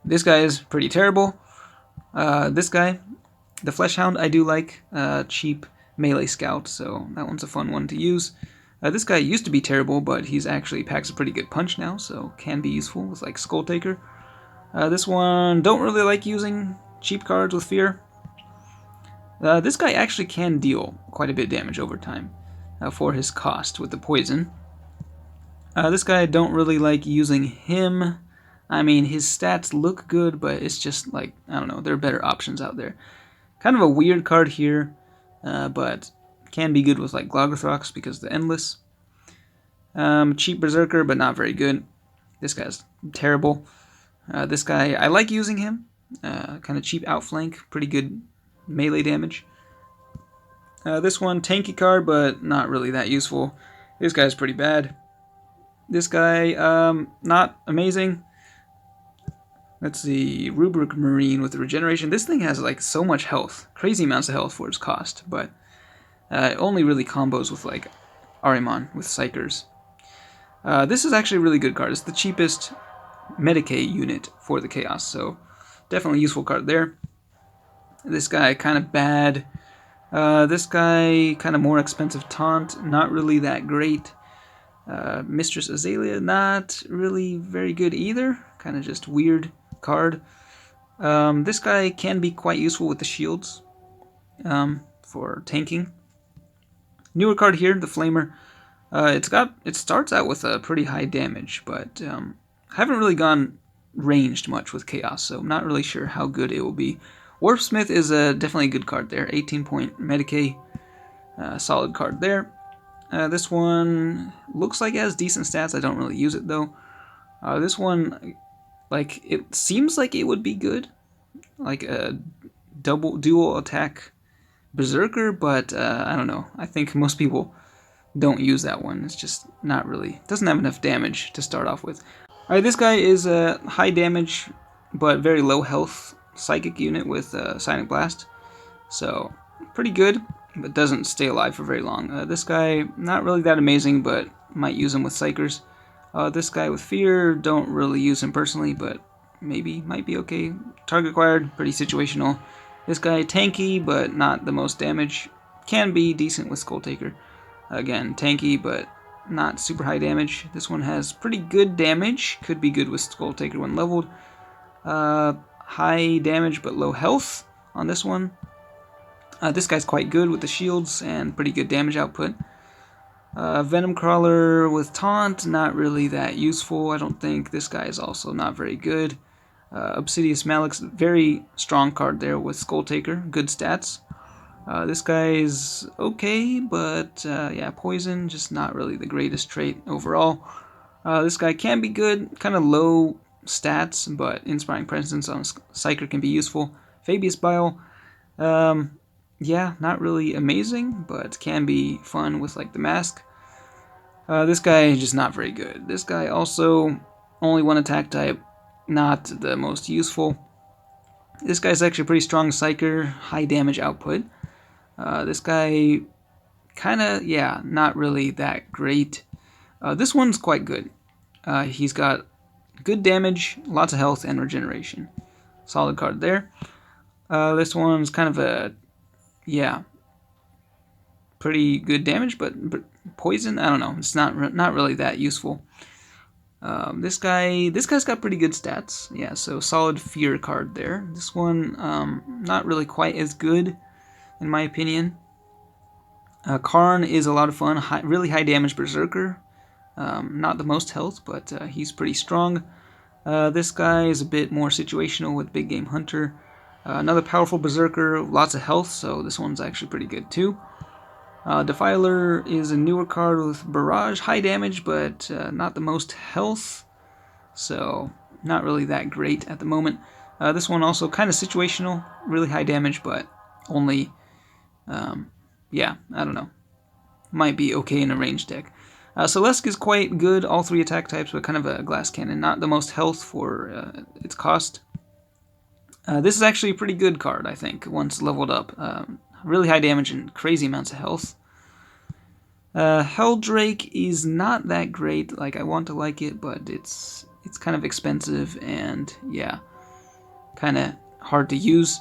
Speaker 1: This guy is pretty terrible. This guy, the Fleshhound, I do like. Cheap melee scout, so that one's a fun one to use. This guy used to be terrible, but he's actually packs a pretty good punch now, so can be useful with like Skull Taker. This one, don't really like using cheap cards with fear. This guy actually can deal quite a bit of damage over time for his cost with the poison. This guy, I don't really like using him. I mean, his stats look good, but it's just like, I don't know, there are better options out there. Kind of a weird card here, but can be good with like Glogothox because of the Endless. Cheap Berserker, but not very good. This guy's terrible. This guy, I like using him. Kind of cheap outflank, pretty good melee damage. This one, tanky card, but not really that useful. This guy's pretty bad. This guy, not amazing. Let's see, Rubric Marine with the regeneration. This thing has like so much health, crazy amounts of health for its cost, but it only really combos with like Ahriman with Psychers. This is actually a really good card. It's the cheapest Medicae unit for the Chaos, so definitely a useful card there. This guy kind of bad. This guy kind of more expensive taunt, not really that great. Mistress Azalea, not really very good either. Kind of just weird card. This guy can be quite useful with the shields for tanking. Newer card here, the Flamer. It starts out with a pretty high damage, but haven't really gone ranged much with Chaos, so I'm not really sure how good it will be. Warpsmith is definitely a good card there. 18-point Medicae, solid card there. This one looks like it has decent stats. I don't really use it though. This one, like, it seems like it would be good, like a dual attack Berserker, but I don't know. I think most people don't use that one. It's just not really, doesn't have enough damage to start off with. Alright, this guy is a high damage but very low health psychic unit with Sonic Blast, so pretty good, but doesn't stay alive for very long. This guy, not really that amazing, but might use him with Psychers. This guy with Fear, don't really use him personally, but maybe, might be okay. Target acquired, pretty situational. This guy, tanky, but not the most damage. Can be decent with Skull Taker. Again, tanky, but not super high damage. This one has pretty good damage. Could be good with Skull Taker when leveled. High damage, but low health on this one. This guy's quite good with the shields and pretty good damage output. Venom Crawler with Taunt, not really that useful, I don't think. This guy is also not very good. Obsidious Malix, very strong card there with Skull Taker, good stats. This guy is okay, but yeah, Poison, just not really the greatest trait overall. This guy can be good, kind of low stats, but Inspiring Presence on Psyker can be useful. Fabius Bile, yeah, not really amazing, but can be fun with like the mask. This guy is just not very good. This guy also only one attack type, not the most useful. This guy's actually pretty strong Psyker, high damage output. This guy kinda, yeah, not really that great. This one's quite good. He's got good damage, lots of health, and regeneration. Solid card there. This one's kind of a, yeah, pretty good damage, but poison, I don't know, it's not really that useful. This guy's got pretty good stats, yeah, so solid fear card there. This one, not really quite as good, in my opinion. Karn is a lot of fun, really high damage berserker. Not the most health, but he's pretty strong. This guy is a bit more situational with Big Game Hunter. Another powerful berserker, lots of health, so this one's actually pretty good too. Defiler is a newer card with Barrage, high damage, but not the most health, so not really that great at the moment. This one also kind of situational, really high damage, but only, yeah, I don't know. Might be okay in a ranged deck. Celeste is quite good, all three attack types, but kind of a glass cannon, not the most health for its cost. This is actually a pretty good card, I think, once leveled up. Really high damage and crazy amounts of health. Helldrake is not that great. Like, I want to like it, but it's kind of expensive and, yeah, kind of hard to use.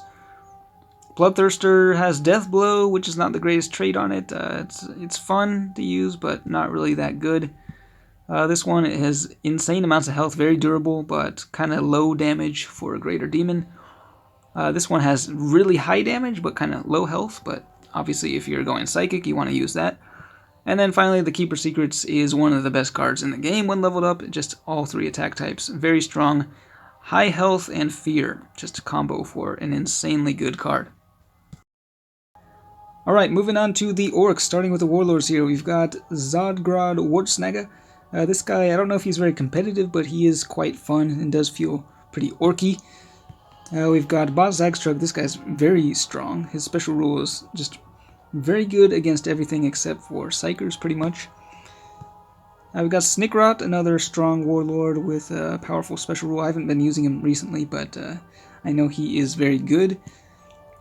Speaker 1: Bloodthirster has Death Blow, which is not the greatest trait on it. It's fun to use, but not really that good. This one has insane amounts of health, very durable, but kind of low damage for a Greater Demon. This one has really high damage, but kind of low health, but obviously if you're going Psychic, you want to use that. And then finally, the Keeper Secrets is one of the best cards in the game when leveled up. Just all 3 attack types. Very strong. High health and fear. Just a combo for an insanely good card. Alright, moving on to the Orcs, starting with the Warlords here. We've got Zodgrod Wartsnaga. This guy, I don't know if he's very competitive, but he is quite fun and does feel pretty orky. We've got Bot Zagstrug. This guy's very strong. His special rule is just very good against everything except for Psychers, pretty much. We've got Snickrot, another strong warlord with a powerful special rule. I haven't been using him recently, but I know he is very good.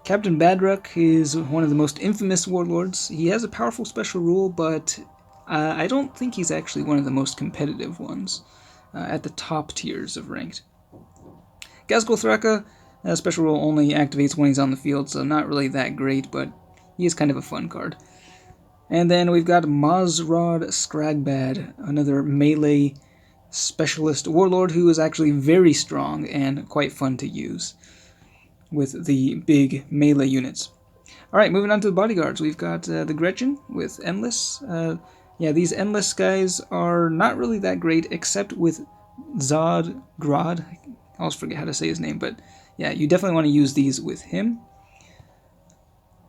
Speaker 1: Captain Badruck is one of the most infamous warlords. He has a powerful special rule, but I don't think he's actually one of the most competitive ones at the top tiers of ranked. Ghazghkull Thraka, special rule only activates when he's on the field, so not really that great, but he is kind of a fun card. And then we've got Mazrod Scragbad, another melee specialist warlord who is actually very strong and quite fun to use with the big melee units. Alright, moving on to the bodyguards. We've got the Gretchen with Endless. Yeah, these Endless guys are not really that great except with Zodgrod. I always forget how to say his name, but yeah, you definitely want to use these with him.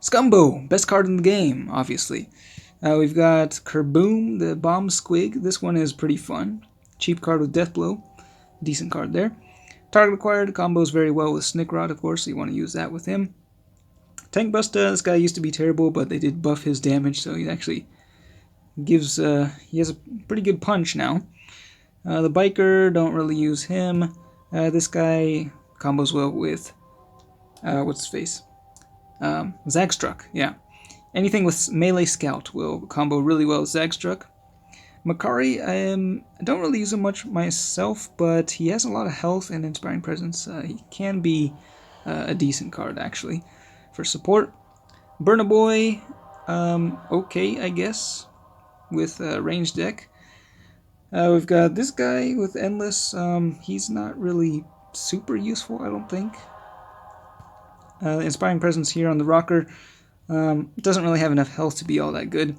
Speaker 1: Scumbo, best card in the game, obviously. We've got Kerboom, the Bomb Squig. This one is pretty fun. Cheap card with Death Blow. Decent card there. Target acquired, combos very well with Snickrot, of course, so you want to use that with him. Tank Buster, this guy used to be terrible, but they did buff his damage, so he actually gives, he has a pretty good punch now. The Biker, don't really use him. This guy combos well with, what's his face? Zagstruck, yeah. Anything with Melee Scout will combo really well with Zagstruck. Makari, I don't really use him much myself, but he has a lot of health and Inspiring Presence. He can be a decent card, actually, for support. Burnaboy, okay, I guess, with ranged deck. We've got this guy with Endless. He's not really super useful, I don't think. Inspiring Presence here on the rocker. Doesn't really have enough health to be all that good.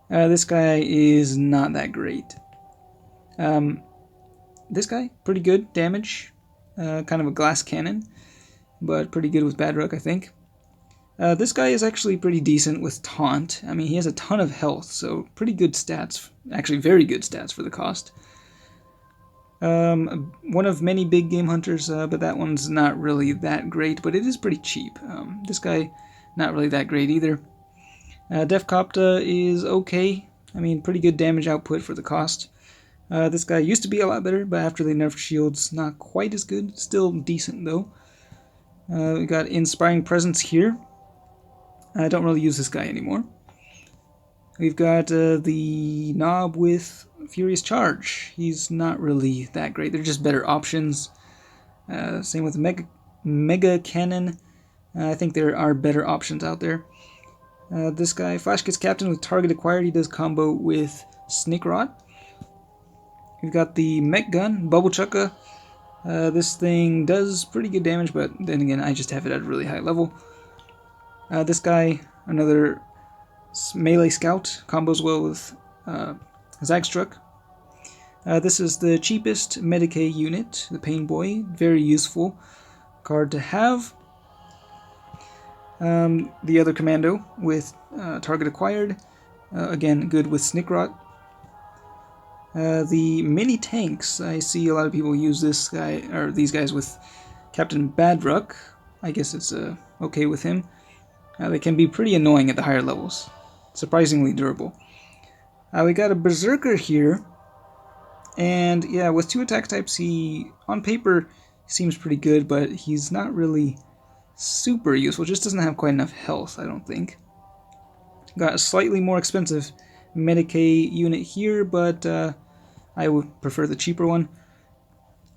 Speaker 1: This guy is not that great. This guy, pretty good damage. Kind of a glass cannon, but pretty good with Badruck, I think. This guy is actually pretty decent with Taunt. I mean, he has a ton of health, so pretty good stats. Actually, very good stats for the cost. One of many big game hunters, but that one's not really that great, but it is pretty cheap. This guy, not really that great either. Defcopta is okay. I mean, pretty good damage output for the cost. This guy used to be a lot better, but after they nerfed shields, not quite as good. Still decent, though. We got Inspiring Presence here. I don't really use this guy anymore. We've got the Knob with Furious Charge. He's not really that great. They're just better options. Same with Mega Cannon. I think there are better options out there. This guy, Flash Kiss Captain with Target Acquired. He does combo with Snickrot. We've got the Mech Gun, Bubble Chucka. This thing does pretty good damage, but then again, I just have it at a really high level. This guy, another Melee Scout, combos well with Zagstruck. This is the cheapest Medicae unit, the Pain Boy. Very useful card to have. The other Commando with Target Acquired. Again, good with Snickrot. The mini tanks, I see a lot of people use this guy or these guys with Captain Badruck. I guess it's okay with him. They can be pretty annoying at the higher levels. Surprisingly durable. We got a Berserker here, and yeah, with 2 attack types, he on paper Seems pretty good, but he's not really super useful. Just doesn't have quite enough health, I don't think. Got a slightly more expensive Medicae unit here, but I would prefer the cheaper one.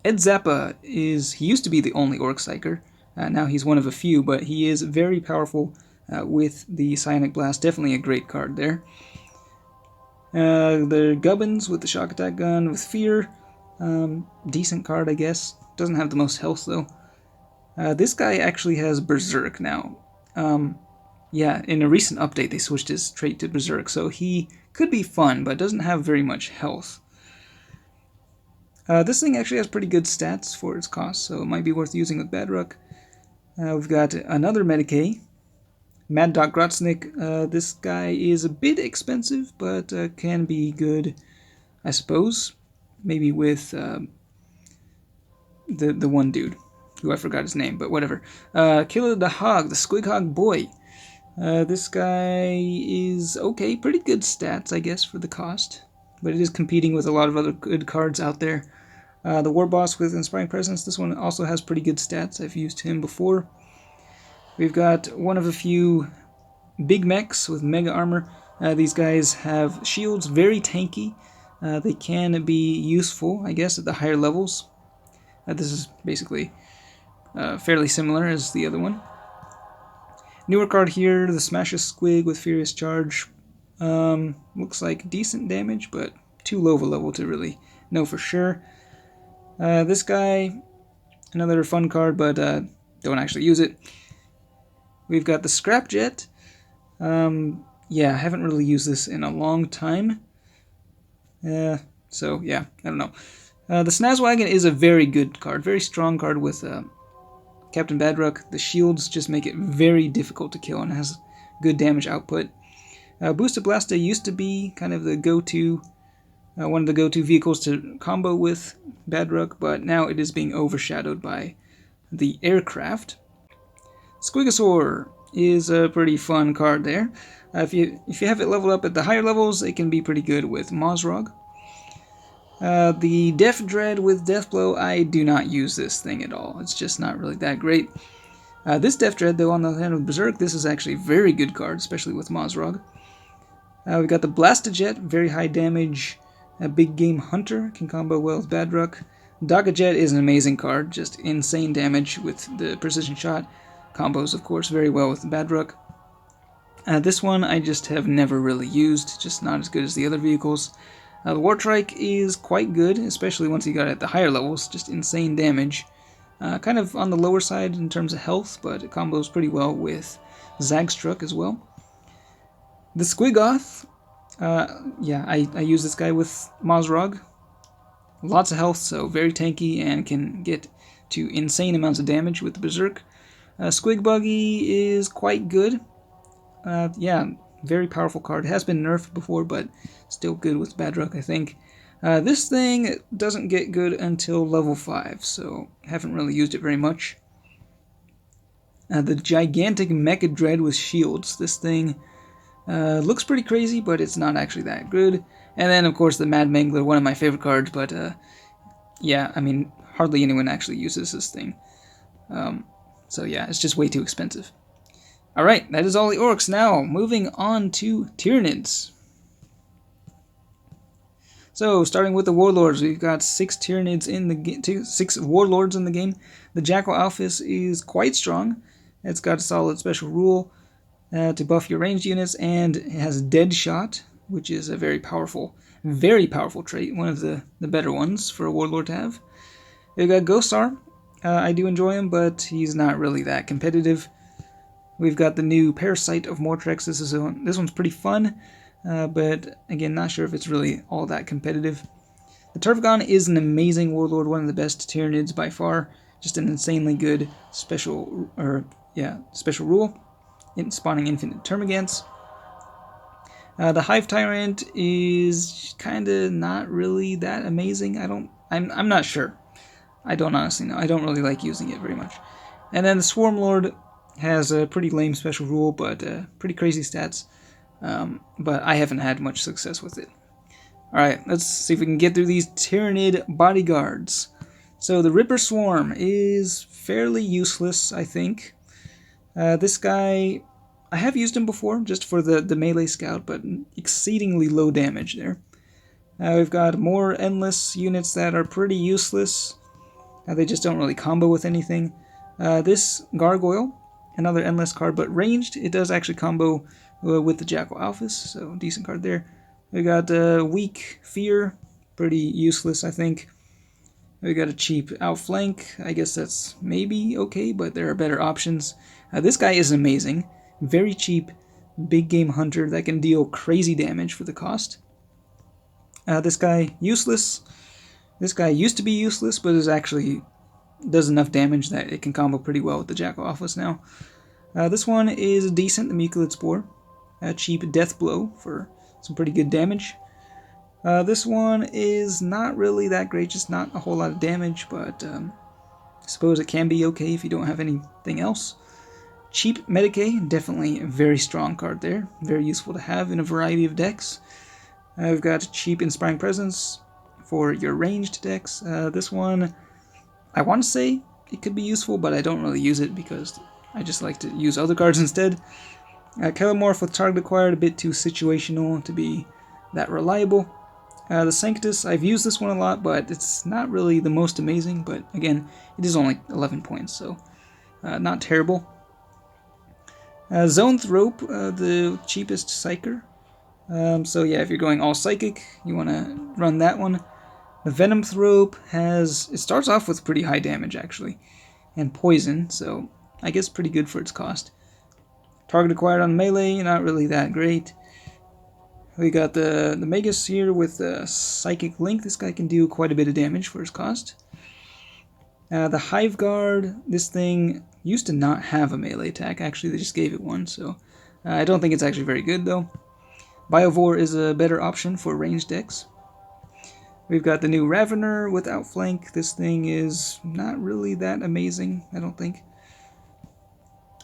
Speaker 1: Ed Zappa he used to be the only Orc Psyker. Now he's one of a few, but he is very powerful with the Psionic Blast. Definitely a great card there. The Gubbins with the Shock Attack Gun with Fear. Decent card, I guess. Doesn't have the most health, though. This guy actually has Berserk now. Yeah, in a recent update, they switched his trait to Berserk, so he could be fun, but doesn't have very much health. This thing actually has pretty good stats for its cost, so it might be worth using with Badrock. We've got another Medicae, Mad Dog Grotznik. This guy is a bit expensive, but can be good, I suppose. Maybe with the one dude, who I forgot his name, but whatever. Killer the Hog, the Squig Hog Boy. This guy is okay, pretty good stats, I guess, for the cost. But it is competing with a lot of other good cards out there. The War Boss with Inspiring Presence, this one also has pretty good stats. I've used him before. We've got one of a few big mechs with Mega Armor. These guys have shields, very tanky. They can be useful, I guess, at the higher levels. This is basically fairly similar as the other one. Newer card here, the Smasher Squig with Furious Charge. Looks like decent damage, but too low of a level to really know for sure. This guy, another fun card, but don't actually use it. We've got the Scrapjet. Yeah, I haven't really used this in a long time. So, yeah, I don't know. The Snazwagon is a very good card, very strong card with Captain Badrock. The shields just make it very difficult to kill and has good damage output. Boosted Blaster used to be kind of the go-to, one of the go-to vehicles to combo with Badrock, but now it is being overshadowed by the aircraft. Squigosaur is a pretty fun card there. If you have it leveled up at the higher levels, it can be pretty good with Mozrog. The Death Dread with Deathblow, I do not use this thing at all. It's just not really that great. This Death Dread, though, on the hand of Berserk, this is actually a very good card, especially with Mozrog. We've got the Blastojet, very high damage. Big Game Hunter can combo well with Badrock. Dagajet is an amazing card, just insane damage with the Precision Shot. Combos, of course, very well with Badrock. This one I just have never really used, just not as good as the other vehicles. The Wartrike is quite good, especially once you got it at the higher levels, just insane damage. Kind of on the lower side in terms of health, but it combos pretty well with Zagstruck as well. The Squigoth, yeah, I use this guy with Mozrog. Lots of health, so very tanky and can get to insane amounts of damage with the Berserk. Squig Buggy is quite good. Yeah, very powerful card. It has been nerfed before, but still good with Badrock, I think. This thing doesn't get good until level 5, so haven't really used it very much. The Gigantic Mecha Dread with shields. This thing looks pretty crazy, but it's not actually that good. And then, of course, the Mad Mangler, one of my favorite cards, but yeah, I mean, hardly anyone actually uses this thing. So yeah, it's just way too expensive. Alright, that is all the orcs. Now, moving on to Tyranids. So, starting with the Warlords, we've got 6 Tyranids in the game, 6 Warlords in the game. The Jackal Alphys is quite strong. It's got a solid special rule to buff your ranged units, and it has Dead Shot, which is a very powerful trait, one of the better ones for a Warlord to have. We've got Ghostar. I do enjoy him, but he's not really that competitive. We've got the new Parasite of Mortrex. This one's pretty fun, but again, not sure if it's really all that competitive. The Turfgon is an amazing Warlord, one of the best Tyranids by far. Just an insanely good special rule, spawning infinite Termagants. The Hive Tyrant is kind of not really that amazing. I'm not sure. I don't honestly know. I don't really like using it very much. And then the Swarm Lord has a pretty lame special rule, but pretty crazy stats. But I haven't had much success with it. Alright, let's see if we can get through these Tyranid bodyguards. So the Ripper Swarm is fairly useless, I think. This guy, I have used him before, just for the melee scout, but exceedingly low damage there. We've got more endless units that are pretty useless. They just don't really combo with anything. This Gargoyle, another endless card, but ranged, it does actually combo with the Jackal Alphas, so decent card there. We got weak Fear, pretty useless, I think. We got a cheap Outflank. I guess that's maybe okay, but there are better options. This guy is amazing. Very cheap, big game hunter that can deal crazy damage for the cost. This guy, useless. This guy used to be useless, but is actually does enough damage that it can combo pretty well with the Jackal Alphas now. This one is decent, the Mucilid Spore. A cheap Death Blow for some pretty good damage. This one is not really that great, just not a whole lot of damage, but I suppose it can be okay if you don't have anything else. Cheap Medicae, definitely a very strong card there, very useful to have in a variety of decks. We've got cheap Inspiring Presence for your ranged decks. This one, I want to say it could be useful, but I don't really use it because I just like to use other cards instead. Kellamorph with Target Acquired, a bit too situational to be that reliable. The Sanctus, I've used this one a lot, but it's not really the most amazing, but again, it is only 11 points, so not terrible. Zoanthrope, the cheapest Psyker. So yeah, if you're going all Psychic, you want to run that one. The Venomthrope it starts off with pretty high damage, actually, and poison, so I guess pretty good for its cost. Target Acquired on melee, not really that great. We got the Magus here with the Psychic Link. This guy can do quite a bit of damage for his cost. The Hive Guard, this thing used to not have a melee attack. Actually, they just gave it one, so I don't think it's actually very good, though. Biovore is a better option for ranged decks. We've got the new Ravener with Outflank. This thing is not really that amazing, I don't think.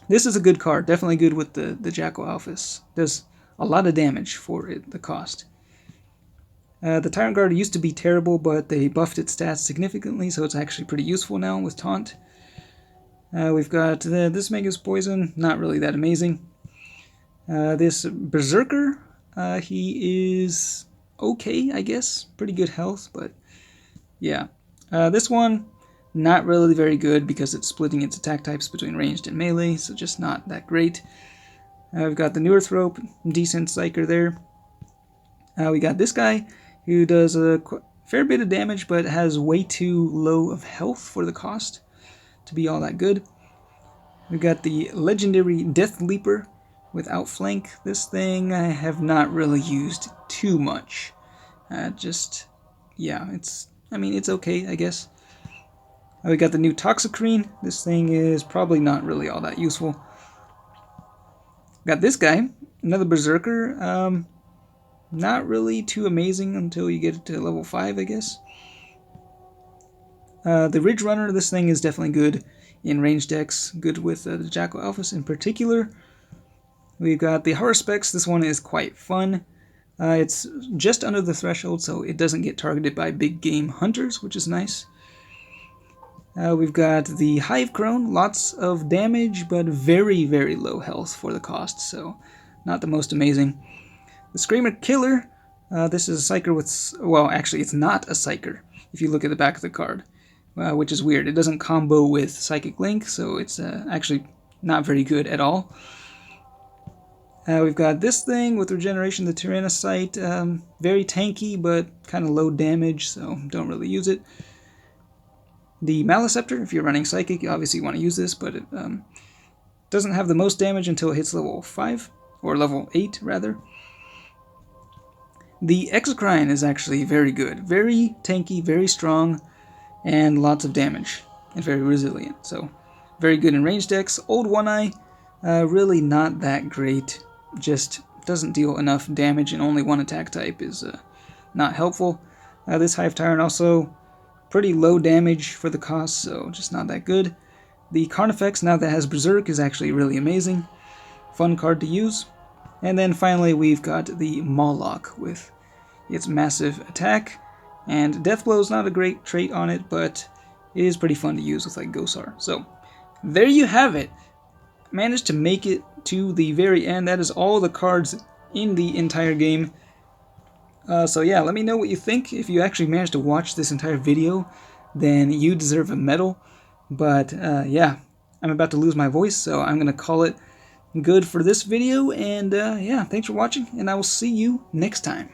Speaker 1: This is a good card, definitely good with the Jackal Alphas. Does a lot of damage for the cost. The Tyrant Guard used to be terrible, but they buffed its stats significantly, so it's actually pretty useful now with Taunt. We've got this Magus Poison, not really that amazing. This Berserker, he is okay, I guess. Pretty good health, but yeah. This one, not really very good because it's splitting its attack types between ranged and melee, so just not that great. We've got the Neurthrope, decent Psyker there. We got this guy who does a fair bit of damage, but has way too low of health for the cost to be all that good. We've got the legendary Death Leaper with Outflank. This thing I have not really used too much. Yeah, it's okay, I guess. We got the new Toxicrene. This thing is probably not really all that useful. Got this guy, another Berserker. Not really too amazing until you get to level 5, I guess. The Ridge Runner, this thing is definitely good in ranged decks, good with the Jackal Alphas in particular. We've got the Haruspex. This one is quite fun. It's just under the threshold, so it doesn't get targeted by big game hunters, which is nice. We've got the Hive Crone, lots of damage, but very, very low health for the cost, so not the most amazing. The Screamer Killer, this is a Psyker with, well, actually it's not a Psyker, if you look at the back of the card, which is weird. It doesn't combo with Psychic Link, so it's actually not very good at all. We've got this thing with Regeneration, the Tyrannocyte, very tanky, but kind of low damage, so don't really use it. The Maleceptor, if you're running Psychic, you obviously want to use this, but it doesn't have the most damage until it hits level 5, or level 8, rather. The Exocrine is actually very good. Very tanky, very strong, and lots of damage, and very resilient. So, very good in ranged decks. Old One Eye, really not that great. Just doesn't deal enough damage, and only one attack type is not helpful. This Hive Tyrant also pretty low damage for the cost, so just not that good. The Carnifex, now that has Berserk, is actually really amazing. Fun card to use. And then finally we've got the Moloch with its massive attack. And Deathblow is not a great trait on it, but it is pretty fun to use with like Gosar. So there you have it. Managed to make it to the very end. That is all the cards in the entire game. So yeah, let me know what you think. If you actually managed to watch this entire video, then you deserve a medal. But yeah, I'm about to lose my voice, so I'm going to call it good for this video. And yeah, thanks for watching, and I will see you next time.